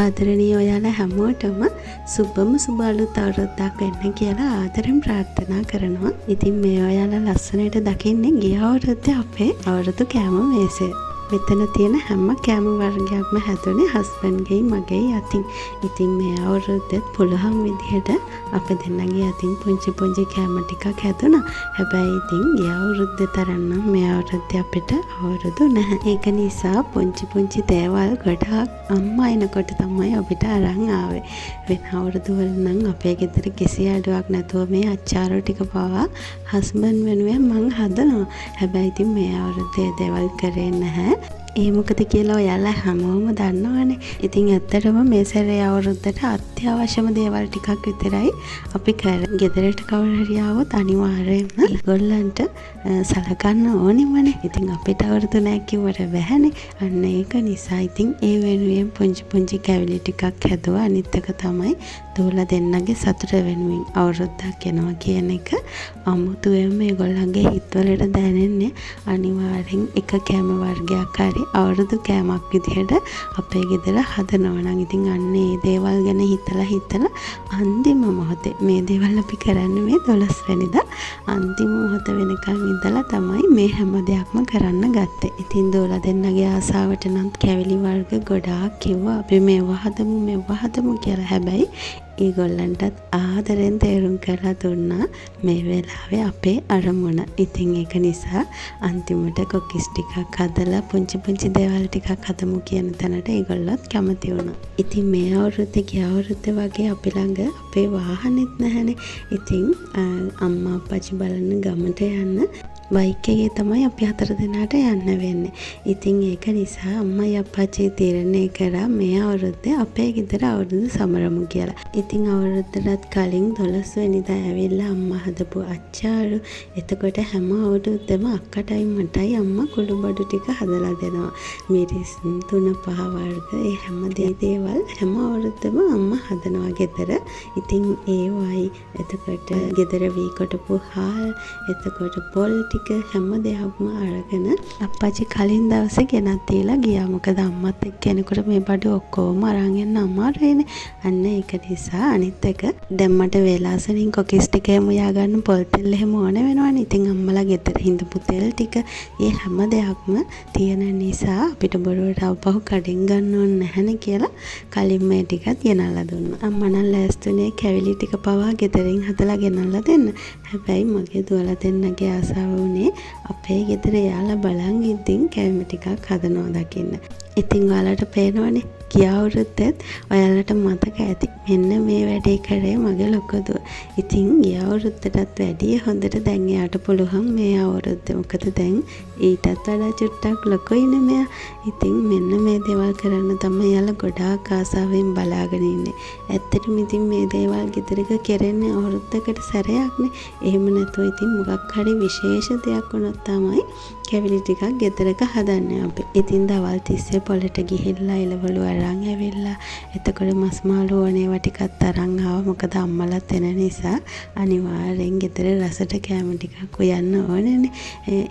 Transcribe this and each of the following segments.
ආදරණීය ඔයාලා හැමෝටම සුබම සුබ අලුත් අවුරුද්දක් වෙන්න කියලා ආදරෙන් ප්‍රාර්ථනා කරනවා. ඉතින් මේ ඔයාලා ලස්සනට දකින්නේ ගිය අවුරුද්දේ අපේ අවුරුදු කෑම මේසය. මෙතන තියෙන හැම කෑම වර්ගයක්ම හැදුනේ හස්බන්ඩ්ගේ මගේ අතින්. ඉතින් මේ අවුරුද්දෙත් පුළුවන් විදිහට අප දෙන්නගේ අතින් පුංචි කෑම ටිකක් හැදුනා. හැබැයි ඉතින් ගිය අවුරුද්දේ තරම් නම් මේ අවුරුද්දේ අපිට අවුරුදු නැහැ. ඒක නිසා පුංචි දේවල් ගොඩාක් අම්මා එනකොට තමයි අපිට අරන් ආවේ. වෙන අවුරුදු වල නම් අපේ ගෙදර කිසි අඩුවක් නැතුව මේ අච්චාරු ටික පවා හස්බන්ඩ් වෙනුවෙන් මං හදනවා. හැබැයි ඉතින් මේ අවුරුද්දේ දේවල් කරේ නැහැ. ඒ මොකද කියලා ඔයාලා හැමෝම දන්නවනේ. ඉතින් ඇත්තටම මේ සැරේ අවුරුද්දට අත්‍යවශ්‍යම දේවල් ටිකක් විතරයි අපි කරේ. ගෙදරට කවුරු හරි ආවොත් අනිවාර්යයෙන්ම ඒගොල්ලන්ට සලකන්න ඕනෙමනේ. ඉතින් අපිට අවුරුදු නැහැ කිව්වට බැහැනේ. අන්න ඒක නිසා ඉතින් ඒ වෙනුවෙන් පුංචි කැවිලි ටිකක් හැදුවා. අනිත් එක තමයි දෝලා දෙන්නගේ සතුට වෙනුවෙන් අවුරුද්දක් එනවා කියන එක අමුතුවෙන්ම ඒගොල්ලන්ගේ හිතවලට දැනෙන්නේ. අනිවාර්යෙන් එක කෑම වර්ගයක් හරි අවුරුදු කෑමක් විදිහට අපේ ගෙදර හදනවා නම් ඉතින් අන්න ඒ දේවල් ගැන හිතලා අන්තිම මොහොතේ මේ දේවල් අපි කරන්නේ මේ 12 වෙනිදා අන්තිම මොහොත වෙනකන් ඉඳලා තමයි මේ හැම දෙයක්ම කරන්න ගත්තේ. ඉතින් දෝලා දෙන්නගේ ආසාවට නම් කැවිලි වර්ග ගොඩාක් කිව්වා අපි මේව හදමු කියලා. හැබැයි ඒගොල්ලන්ටත් ආදරෙන් තේරුම් කරලා දුන්නා මේ වෙලාවේ අපේ අරමුණ. ඉතින් ඒක නිසා අන්තිමට කොකිස් ටිකක් හදලා පුංචි දේවල් ටිකක් හදමු කියන තැනට ඒගොල්ලොත් කැමති වුණා. ඉතින් මේ අවුරුද්දේ ගිය අවුරුද්දේ වගේ අපි ළඟ අපේ වාහනෙත් නැහැනේ. ඉතින් අම්මා අප්පච්චි බලන්න ගමට යන්න බයික් එකේ තමයි අපි 4 දෙනාට යන්න වෙන්නේ. ඉතින් ඒක නිසා අම්මයි අප්පච්චි තීරණය කරා මේ අවුරුද්දේ අපේ ගෙදර අවුරුදු සමරමු කියලා. ඉතින් අවුරුද්දටත් කලින් 12 වෙනිදා ඇවිල්ලා අම්මා හදපු අච්චාරු. එතකොට හැම අවුරුද්දෙම අක්කටයි මටයි අම්මා කුඩු බඩු ටික හදලා දෙනවා. මිරිස් 3-5 වර්ග ඒ හැම දේවල් හැම අවුරුද්දෙම අම්මා හදනවා ගෙදර. ඉතින් ඒවයි එතකොට ගෙදර වී කොටපු හාල් එතකොට පොල් ටික හැම දෙයක්ම අරගෙන අප්පච්චි කලින් දවසේ ගෙනත් දීලා ගියා. මොකද අම්මත් එක්ක එනකොට මේ බඩු ඔක්කොම අරන් යන්න අමාරුයිනේ. අන්න ඒක නිසා අනිත් එක දැන් මට වේලාසනින් කොකිස් ටිකේම යා ගන්න පොල් තෙල් එහෙම ඕන වෙනවනේ. ඉතින් අම්මලා ගෙදර හිඳපු තෙල් ටික ඒ හැම දෙයක්ම තියෙන නිසා අපිට බොරුවට අවපහු කඩෙන් ගන්න ඕනේ නැහනේ කියලා කලින් මේ ටිකත් ගෙනල්ලා දුන්නා. අම්මා නම් ලෑස්තුනේ කැවිලි ටික පවා ගෙදරින් හදලා ගෙනල්ලා දෙන්න. හැබැයි මගේ දුවලා දෙන්නගේ ආසාව උනේ අපේ ගෙදර යාලා බලන් ඉඳින් කැවිලි ටිකක් හදනවා දකින්න. ඉතින් ඔයාලට පේනවනේ ගිය අවුරුද්දෙත් ඔයාලට මතක ඇති මෙන්න මේ වැඩේ කරේ මගේ ලොකු දුව. ඉතින් ගිය අවුරුද්දටත් වැඩිය හොඳට දැන් එයාට පුළුවන් මේ අවුරුද්දේ. මොකද දැන් ඊටත් වඩා චුට්ටක් ලොකුයිනේ මෙයා. ඉතින් මෙන්න මේ දේවල් කරන්න තමයි එයාලා ගොඩාක් ආසාවෙන් බලාගෙන ඉන්නේ. ඇත්තටම ඉතින් මේ දේවල් ගෙදරක කරන්නේ අවුරුද්දකට සැරයක්නේ. එහෙම නැතුව ඉතින් මොකක් හරි විශේෂ දෙයක් වුණොත් තමයි කැවිලි ටිකක් ගෙදරක හදන්නේ අපි. ඉතින් දවල් තිස්සේ පොළට ගිහිල්ලා එළවලු අරන් ඇවිල්ලා එතකොට මස් මාළු ඕනේවා ටිකක් අරන් ආවා. මොකද අම්මලාත් එන නිසා අනිවාර්යෙන් ගෙදර රසට කෑම ටිකක් උයන්න ඕනේනේ.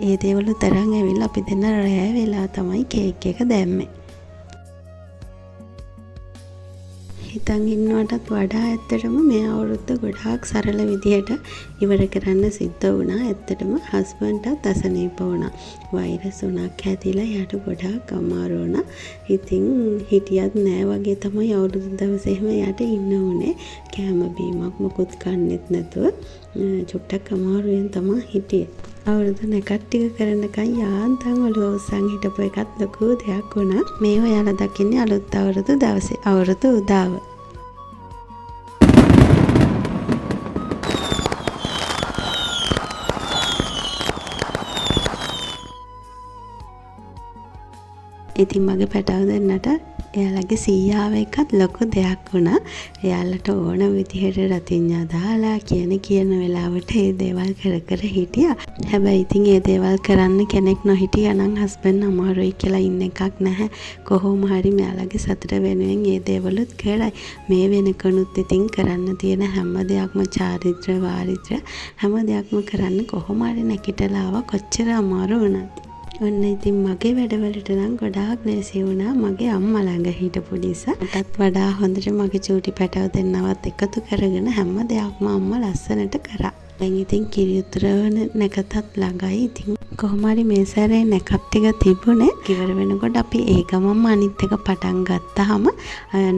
ඒ දේවලු තරන් ඇවිල්ලා අපි දෙන්න රැය වෙලා තමයි කේක් එක දැම්මේ. හිතන් ඉන්නවටත් වඩා ඇත්තටම මේ අවුරුද්ද ගොඩාක් සරල විදිහට ඉවර කරන්න සිද්ධ වුණා. ඇත්තටම හස්බන්ඩ්ටත් අසනීප වුණා. වෛරස් උණක් හැදිලා යාට ගොඩාක් අමාරු වුණා. ඉතින් හිටියත් නෑ වගේ තමයි අවුරුදු දවසේ එහෙම යාට ඉන්න උනේ. කෑම බීමක් මොකුත් කන්නෙත් නැතුව චුට්ටක් අමාරුවෙන් තමයි හිටියේ. අවුරුදු නැකත් ටික කරනකන් යාන්තම් ඔළුව උස්සන් හිටපු එකත් ලොකු දෙයක් වුණා. මේ ඔයාලා දකින්නේ අලුත් අවුරුදු දවසේ අවුරුදු උදාව. ඉතින් මගේ පැටව දෙන්නට එයාලගේ සීයාව එකත් ලොකු දෙයක් වුණා. එයාලට ඕන විදිහට රතිඤ්ඤා දාලා කියන වෙලාවට ඒ දේවල් කර හිටියා. හැබැයි ඉතින් ඒ දේවල් කරන්න කෙනෙක් නොහිටියා නම් හස්බන්ඩ් අමාරුයි කියලා ඉන්න එකක් නැහැ. කොහොම හරි මෙයාලගේ සතුට වෙනුවෙන් ඒ දේවලුත් කරයි. මේ වෙනකනුත් ඉතින් කරන්න තියෙන හැම දෙයක්ම චාරිත්‍ර වාරිත්‍ර හැම දෙයක්ම කරන්න කොහොම හරි නැකිටලා ආවා කොච්චර අමාරු වුණත්. ඔන්න ඉතින් මගේ වැඩවලට නම් ගොඩාක් ලේසි වුණා මගේ අම්මා ළඟ හිටපු නිසා. මටත් වඩා හොඳට මගේ චූටි පැටව දෙන්නවත් එකතු කරගෙන හැම දෙයක්ම අම්මා ලස්සනට කරා. දැන් ඉතින් කිරි උතුරවන නැකතත් ළඟයි. ඉතින් කොහොම හරි මේ සැරේ නැකත් ටික තිබුණේ. ඉවර වෙනකොට අපි ඒ ගමන්ම අනිත් එක පටන් ගත්තාම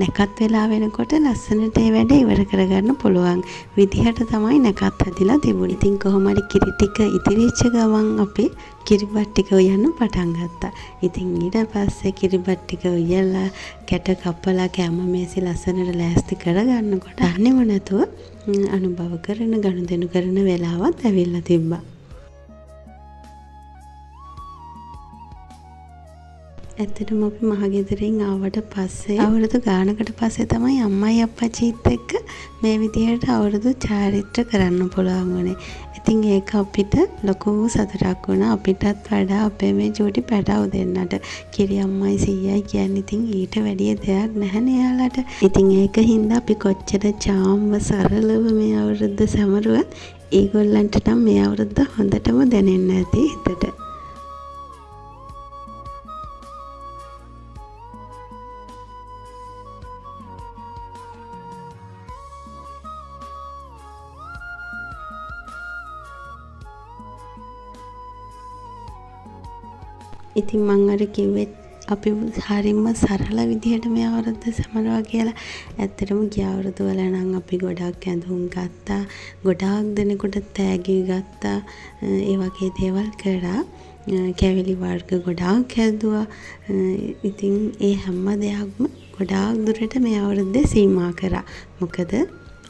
නැකත් වෙලා වෙනකොට ලස්සනට ඒ වැඩ ඉවර කරගන්න පුළුවන් විදිහට තමයි නැකත් හදිලා තිබුණේ. ඉතින් කොහොම හරි කිරි ටික ඉතිරිච්ච ගමන් අපි කිරිබත් ටික උයන්න පටන් ගත්තා. ඉතින් ඊට පස්සේ කිරිබත් ටික උයලා කැට කපලා කැම මේසි ලස්සනට ලෑස්ති කරගන්නකොට අන්නේම නැතුව අනුභව කරන ගනුදෙනු කරන වෙලාවත් ඇවිල්ලා තිබ්බා. ඇත්තටම අපි මහගෙදරින් ආවට පස්සේ අවුරුදු ගානකට පස්සේ තමයි අම්මයි අප්පච්චිත් එක්ක මේ විදිහට අවුරුදු චාරිත්‍ර කරන්න පුළුවන් වුණේ. ඉතින් ඒක අපිට ලොකු සතුටක් වුණා. අපිටත් වඩා අපේ මේ චූටි පැටව දෙන්නට කිරි අම්මයි සීයයි කියන්නේ ඉතින් ඊට වැඩිය දෙයක් නැහැනේ යාලට. ඉතින් ඒක හින්දා අපි කොච්චර චාම්ව සරලව මේ අවුරුද්ද සැමරුවත් ඒගොල්ලන්ට නම් මේ අවුරුද්ද හොඳටම දැනෙන්න ඇති හිතට. ඉතින් මං අර කිව්වෙත් අපි හරියම සරල විදිහට මේ අවුරුද්ද සමරවා කියලා. ඇත්තටම ගිය අවුරුදු වල නම් අපි ගොඩක් ඇඳුම් ගත්තා. ගොඩාක් දෙනෙකුට තෑගි ගත්තා. ඒ වගේ දේවල් කරා. කැවිලි වර්ග ගොඩාක් හැදුවා. ඉතින් ඒ හැම දෙයක්ම ගොඩාක් දුරට මේ අවුරුද්දේ සීමා කරා. මොකද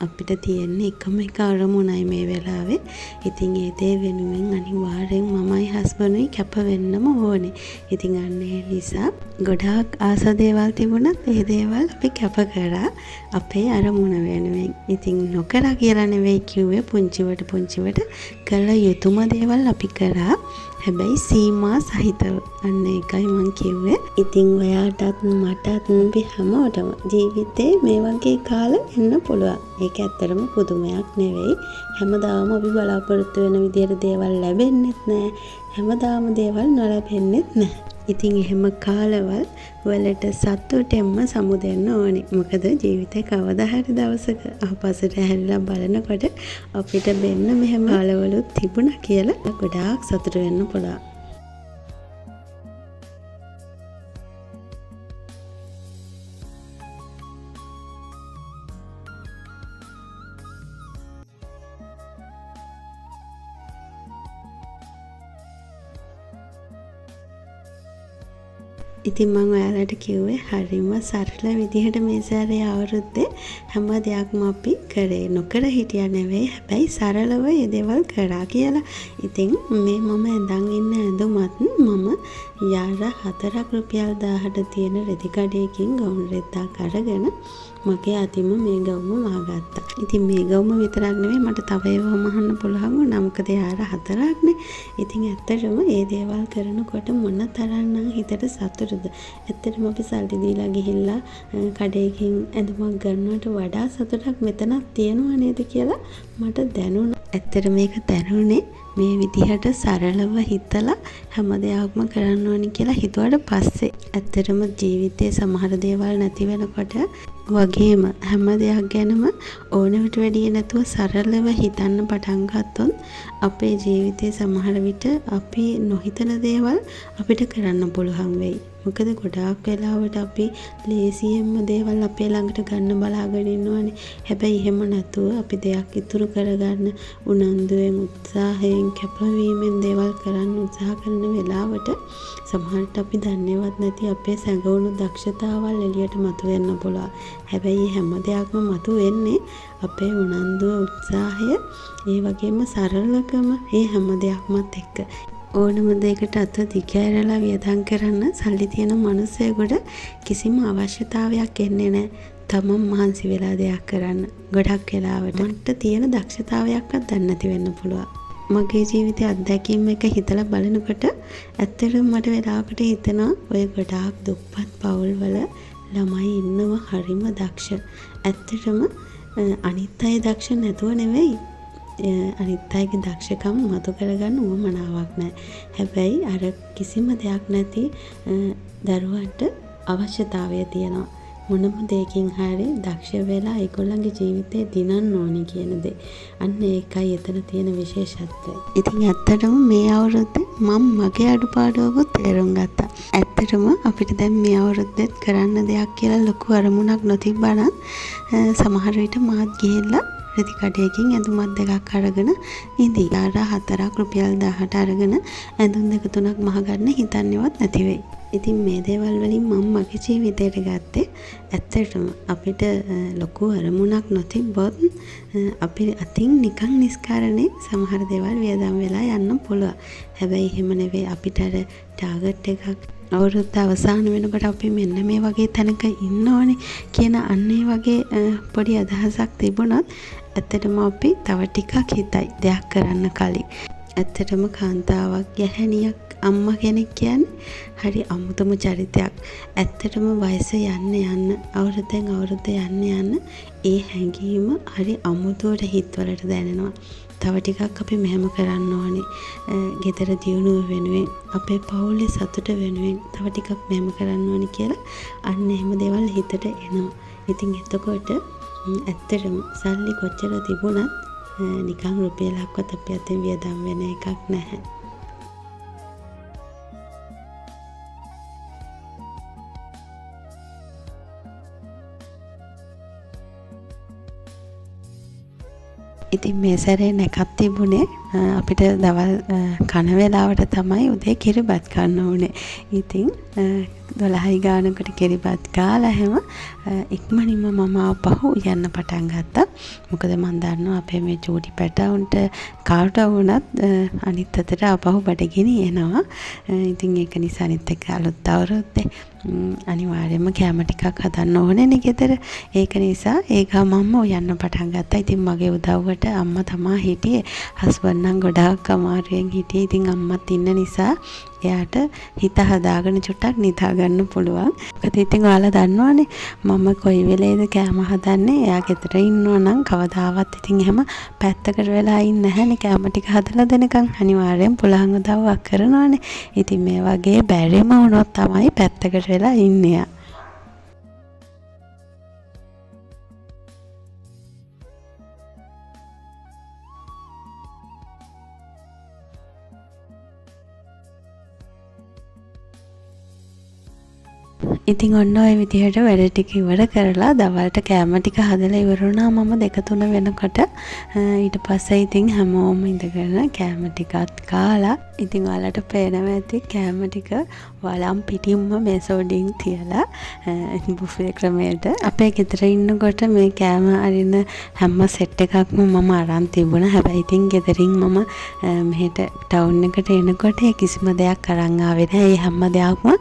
අපිට තියෙන්නේ එකම එක අරමුණයි මේ වෙලාවේ. ඉතින් ඒ දේ වෙනුවෙන් අනිවාර්යෙන් මමයි හස්බන්ඩ්ුයි කැප වෙන්නම ඕනේ. ඉතින් අන්න ඒ නිසා ගොඩාක් ආස දේවල් තිබුණත් ඒ දේවල් අපි කැප කරා අපේ අරමුණ වෙනුවෙන්. ඉතින් නොකරා කියලා නෙවෙයි කිව්වේ, පුංචිවට කළ යුතුම දේවල් අපි කරා. හැබැයි සීමා සහිතව. අන්න ඒකයි මං කිව්වේ. ඉතින් ඔයාටත් මටත් අපි හැමෝටම ජීවිතේ මේ වගේ කාල එන්න පුළුවන්. ඒක ඇත්තටම පුදුමයක් නෙවෙයි. හැමදාම අපි බලාපොරොත්තු වෙන විදිහට දේවල් ලැබෙන්නෙත් නැහැ. හැමදාම දේවල් නොලැබෙන්නෙත් නැහැ. ඉතින් එහෙම කාලවල වලට සතුටෙන්ම සමුදෙන්න ඕනේ. මොකද ජීවිතේ කවදා හරි දවසක අපසට හැරිලා බලනකොට අපිට මෙන්න මෙහෙම කාලවලුත් තිබුණා කියලා ගොඩාක් සතුට වෙන්න පුළුවන්. ඉතින් මම ඔයාලට කිව්වේ හරිම සරල විදිහට මේ සැරේ අවුරුද්දේ හැම දෙයක්ම අපි කරේ. නොකර හිටියා නෙවෙයි, හැබැයි සරලව ඒ දේවල් කරා කියලා. ඉතින් මේ මම ඇඳන් ඉන්න ඇඳුමත් මම යාර 4ක් රුපියල් 1000ට තියෙන රෙදි කඩේකින් ගවුම් රෙද්දක් අරගෙන මගේ අතින්ම මේ ගවුම වහගත්තා. ඉතින් මේ ගවුම විතරක් නෙවෙයි මට තව ඒවා මහන්න පුළුවන් වුණා. මොකද යාර 4ක්නේ. ඉතින් ඇත්තටම ඒ දේවල් කරනකොට මොන තරම්නම් හිතට සතුටුද. ඇත්තටම අපි සල්ලි දීලා ගිහිල්ලා කඩේකින් ඇඳුමක් ගන්නවට වඩා සතුටක් මෙතනක් තියෙනවා නේද කියලා මට දැනුණා. ඇත්තට මේක දැනුනේ මේ විදිහට සරලව හිතලා හැම දෙයක්ම කරන්න ඕනි කියලා හිතුවට පස්සේ. ඇත්තටම ජීවිතේ සමහර දේවල් නැති වෙනකොට වගේම හැම දෙයක් ගැනම ඕනෙකට වැඩිය නැතුව සරලව හිතන්න පටන් ගත්තොත් අපේ ජීවිතේ සමහර විට අපි නොහිතන දේවල් අපිට කරන්න පුළුවන් වෙයි. මොකද ගොඩාක් වෙලාවට අපි ලේසියෙන්ම දේවල් අපේ ළඟට ගන්න බලාගෙන ඉන්නවනේ. හැබැයි එහෙම නැතුව අපි දෙයක් ඉතුරු කරගන්න උනන්දුවෙන්, උත්සාහයෙන්, කැපවීමෙන් දේවල් කරන්න උත්සාහ කරන වෙලාවට සමහරට අපි දන්නේවත් නැති අපේ සැඟවුණු දක්ෂතාවල් එළියට මතුවෙන්න පුළුවන්. හැබැයි හැම දෙයක්ම මතුවෙන්නේ අපේ උනන්දුව, උත්සාහය, ඒ වගේම සරලකම ඒ හැම දෙයක්මත් එක්ක. ඕනම දෙයකට අත දිගහැරලා වියදම් කරන්න සල්ලි තියෙන මිනිස්සෙකුට කිසිම අවශ්‍යතාවයක් එන්නේ නැහැ. තමන් මහන්සි වෙලා දෙයක් කරන්න. ගොඩක් වෙලාවට මට තියෙන දක්ෂතාවයක්වත් දන්නේ නැති වෙන්න පුළුවන්. මගේ ජීවිතයේ අත්දැකීම් එක හිතලා බලනකොට ඇත්තටම මට වෙලාවකට හිතෙනවා ඔය ගොඩාක් දුප්පත් පවුල්වල ළමයි ඉන්නවා හරිම දක්ෂ. ඇත්තටම අනිත් අය දක්ෂ නැතුව නෙවෙයි. අනිත් අයගේ දක්ෂකම් මතු කරගන්න උවමනාවක් නැහැ. හැබැයි අර කිසිම දෙයක් නැති දරුවන්ට අවශ්‍යතාවය තියෙනවා. මොනම දෙයකින් හරි දක්ෂ වෙලා ඒගොල්ලන්ගේ ජීවිතේ දිනන්න ඕනි කියන දේ. අන්න ඒකයි එතන තියෙන විශේෂත්වය. ඉතින් ඇත්තටම මේ අවුරුද්දේ මම මගේ අඩුපාඩුවකුත් තේරුම් ගත්තා. ඇත්තටම අපිට දැන් මේ අවුරුද්දෙත් කරන්න දෙයක් කියලා ලොකු අරමුණක් නොතිබ්බනම් සමහර විට මාත් ගිහිල්ලා ප්‍රතිකඩයකින් ඇඳුමක් දෙකක් අරගෙන ඉඳී. අර 4ක් රුපියල් 1000ට අරගෙන ඇඳුම් දෙක තුනක් මහගන්න හිතන්නේවත් නැති වෙයි. ඉතින් මේ දේවල් වලින් මම මගේ ජීවිතයට ගත්තේ ඇත්තටම අපිට ලොකු අරමුණක් නොතිබ්බොත් අපි අතින් නිකන් නිස්කාරණේ සමහර දේවල් වියදම් වෙලා යන්න පුළුවන්. හැබැයි එහෙම නෙවෙයි අපිට අර ටාගට් එකක් අවුරුද්ද අවසාන වෙනකොට අපි මෙන්න මේ වගේ තැනක ඉන්න ඕනේ කියන අන්න ඒ වගේ පොඩි අදහසක් තිබුණොත් ඇත්තටම අපි තව ටිකක් හිතයි දෙයක් කරන්න කලින්. ඇත්තටම කාන්තාවක් ගැහැණියක් අම්මා කෙනෙක් කියන්නේ හරි අමුතුම චරිතයක්. ඇත්තටම වයස යන්න අවුරුද්දෙන් අවුරුද්ද යන්න ඒ හැඟීම හරි අමුතුවට හිතවලට දැනෙනවා. තව ටිකක් අපි මෙහෙම කරන්න ඕනේ. ගෙදර දියුණුව වෙනුවෙන් අපේ පවුලේ සතුට වෙනුවෙන් තව ටිකක් මෙහෙම කරන්න ඕනේ කියලා අන්න එහෙම දේවල් හිතට එනවා. ඉතින් එතකොට ඇත්තටම සල්ලි කොච්චර තිබුණත් නිකන් රුපියලක්වත් අපි අතින් වියදම් වෙන එකක් නැහැ. ඉතින් මේ සැරේ නැකත් තිබුණේ අපිට දවල් කන වෙලාවට තමයි උදේ කිරිබත් කන්න ඕනේ. ඉතින් 12යි ගානකට කිරිබත් කාලා හැම ඉක්මනින්ම මම ආපහු යන්න පටන් ගත්තා. මොකද මම දන්නවා අපේ මේ චූටි පැටවුන්ට කාට වුණත් අනිත් අතට ආපහු බඩගිනි එනවා. ඉතින් ඒක නිසා අනිත් එක අලුත් අවුරුද්දේ අනිවාර්යයෙන්ම කැම ටිකක් හදන්න ඕනේනේ ගෙදර. ඒක නිසා ඒක මම යන්න පටන් ගත්තා. ඉතින් මගේ උදව්වට අම්මා තමා හිටියේ. හස්බන්ඩ් නම් ගොඩාක් අමාරුවෙන් හිටියේ. ඉතින් අම්මත් ඉන්න නිසා එයාට හිත හදාගෙන චුට්ටක් නිදා ගන්න පුළුවන්. මොකද ඉතින් ඔයාලා දන්නවනේ මම කොයි වෙලේද කෑම හදන්නේ. එයා ගෙදර ඉන්නවා නම් කවදාවත් ඉතින් එහෙම පැත්තකට වෙලා ඉන්නේ නැහැනේ. කෑම ටික හදලා දෙනකන් අනිවාර්යෙන් පුළුවන් උදව්වක් කරනවානේ. ඉතින් මේ වගේ බැරිම වුණොත් තමයි පැත්තකට වෙලා ඉන්නේ. ඉතින් ඔන්න ඔය විදිහට වැඩ ටික ඉවර කරලා දවල්ට කෑම ටික හදලා ඉවර වුණා මම 2-3 වෙනකොට. ඊට පස්සේ ඉතින් හැමෝම ඉඳගෙන කෑම ටිකත් කාලා. ඉතින් ඔයාලට පේනවා ඇති කෑම ටික වලම් පිටින්ම මේසෝඩින් තියලා බුෆේ ක්‍රමයට. අපේ ගෙදර ඉන්නකොට මේ කෑම අරින හැම සෙට් එකක්ම මම අරන් තිබුණා. හැබැයි ඉතින් ගෙදරින් මම මෙහෙට ටවුන් එකට එනකොට කිසිම දෙයක් අරන් ආවේ නැහැ. ඒ හැම දෙයක්ම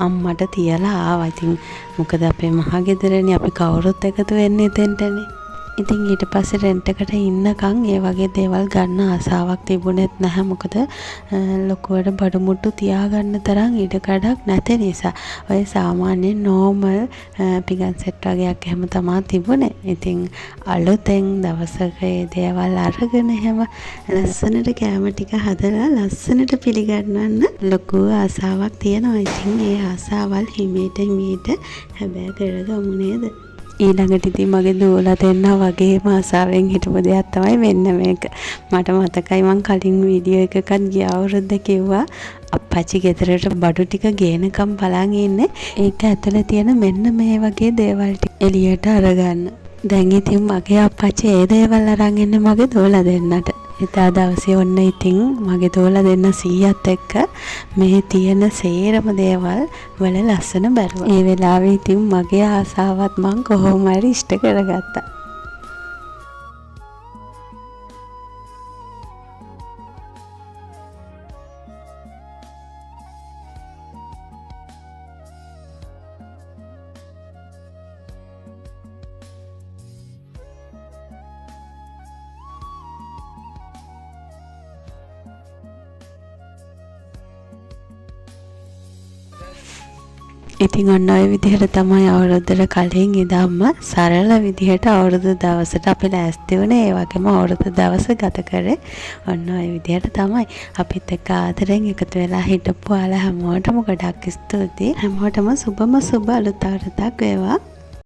අම්මට තියලා ආවා. ඉතින් මොකද අපේ මහා ගෙදරනේ අපි කවුරුත් එකතු වෙන්නේ එතෙන්ටනේ. ඉතින් ඊට පස්සේ රෙන්ට් එකට ඉන්නකම් ඒ වගේ දේවල් ගන්න ආසාවක් තිබුණෙත් නැහැ. මොකද ලොකුවට බඩු මුට්ටු තියාගන්න තරම් ඉඩකඩක් නැති නිසා. ඔය සාමාන්‍ය නෝමල් පිගන් සෙට් වගේක් එහෙම තමයි තිබුණේ. ඉතින් අලුතෙන් දවසක ඒ දේවල් අරගෙන එහෙම ලස්සනට කෑම ටික හදලා ලස්සනට පිළිගන්නන්න ලොකු ආසාවක් තියෙනවා. ඉතින් ඒ ආසාවල් හිමීට හැබැයි කරගමු නේද? ඊළඟට ඉතින් මගේ දූලා දෙන්නා වගේම ආසාවෙන් හිටපු දෙයක් තමයි මෙන්න මේක. මට මතකයි මං කලින් වීඩියෝ එකකත් ගිය අවුරුද්ද කිව්වා අප්පච්චි ගෙදරට බඩු ටික ගේනකම් බලන් ඉන්නේ. ඒක ඇතුලේ තියෙන මෙන්න මේ වගේ දේවල් ටික එළියට අරගන්න. දැන් ඉතින් මගේ අප්පච්චි ඒ දේවල් අරන් ඉන්නේ මගේ දූලා දෙන්නට. එදා දවසේ ඔන්න ඉතින් මගේ දූලා දෙන්න 100ත් එක්ක මේ තියෙන සේරම දේවල් වල ලස්සන බැලුවා. ඒ වෙලාවේ ඉතින් මගේ ආසාවත් මං කොහොම හරි ඉෂ්ට කරගත්තා. ඉතින් ඔන්න ඔය විදිහට තමයි අවුරුද්දට කලින් ඉඳන්ම සරල විදිහට අවුරුදු දවසට අපි ලෑස්ති වුණේ. ඒ වගේම අවුරුදු දවස ගත කරේ ඔන්න ඔය විදිහට තමයි. අපිත් එක්ක ආදරෙන් එකතු වෙලා හිටපු ඔයාලා හැමෝටම ගොඩක් ස්තුතියි. හැමෝටම සුබම සුබ අලුත් අවුරුද්දක් වේවා.